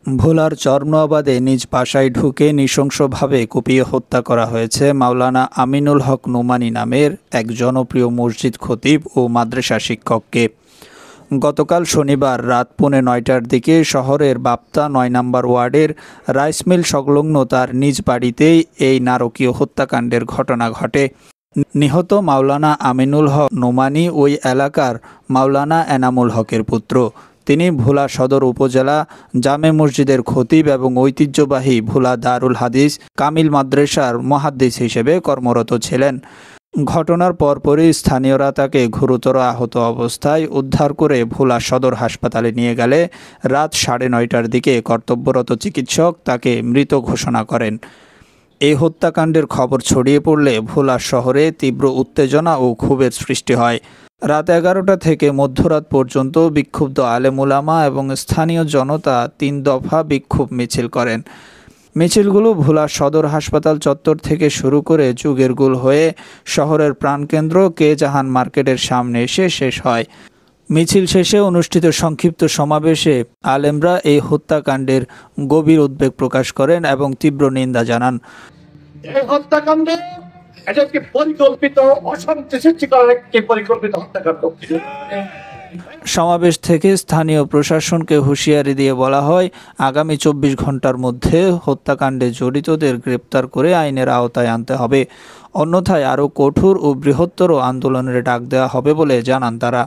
ভোলার চরনোয়াবাদে নিজ বাসায় ঢুকে নৃশংসভাবে কুপিয়ে হত্যা করা হয়েছে মাওলানা আমিনুল হক নোমানী নামের এক জনপ্রিয় মসজিদ খতিব ও মাদ্রাসা শিক্ষককে। গতকাল শনিবার রাত 9:15টার দিকে শহরের বাপ্তা ৯ নম্বর ওয়ার্ডের রাইসমিল সংলগ্ন তার নিজ বাড়িতেই এই নারকীয় হত্যাকাণ্ডের ঘটনা ঘটে। নিহত মাওলানা আমিনুল হক নোমানী ওই এলাকার মাওলানা এনামুল হকের পুত্র। তিনি ভোলা সদর উপজেলা জামে মসজিদের খতিব এবং ঐতিহ্যবাহী ভোলা দারুল হাদিস কামিল মাদ্রাসার মুহাদ্দিস হিসেবে কর্মরত ছিলেন। ঘটনার পরপরই স্থানীয়রা তাকে গুরুতর আহত অবস্থায় উদ্ধার করে ভোলা সদর হাসপাতালে নিয়ে গেলে রাত 9:30টার দিকে কর্তব্যরত চিকিৎসক তাকে মৃত ঘোষণা করেন। এই হত্যাকাণ্ডের খবর ছড়িয়ে পড়লে ভোলা শহরে তীব্র উত্তেজনা ও ক্ষোভের সৃষ্টি হয়। রাত 11টা থেকে মধ্যরাত পর্যন্ত বিক্ষুব্ধ আলেম উলামা এবং স্থানীয় জনতা 3 দফা বিক্ষোভ মিছিল করেন। মিছিলগুলো ভোলা সদর হাসপাতাল চত্বর থেকে শুরু করে যুগেরগুল হয়ে শহরের প্রাণকেন্দ্র কে জাহান মার্কেটের সামনে এসে শেষ হয়। মিছিল শেষে অনুষ্ঠিত সংক্ষিপ্ত সমাবেশে আলেমরা এই হত্যাকাণ্ডের গভীর উদ্বেগ প্রকাশ করেন এবং তীব্র নিন্দা জানান। এই হত্যাকাণ্ড এটা একটি পরিকল্পিত অশান্তি সৃষ্টি করার একটি পরিকল্পিত হত্যাকাণ্ড। সমাবেশ থেকে স্থানীয় প্রশাসনকে হুঁশিয়ারি দিয়ে বলা হয়, আগামী 24 ঘন্টার মধ্যে হত্যাকাণ্ডে জড়িতদের গ্রেপ্তার করে আইনের আওতায় আনতে হবে, অন্যথায় আরও কঠোর ও বৃহত্তর আন্দোলনের ডাক দেওয়া হবে বলে জানান তারা।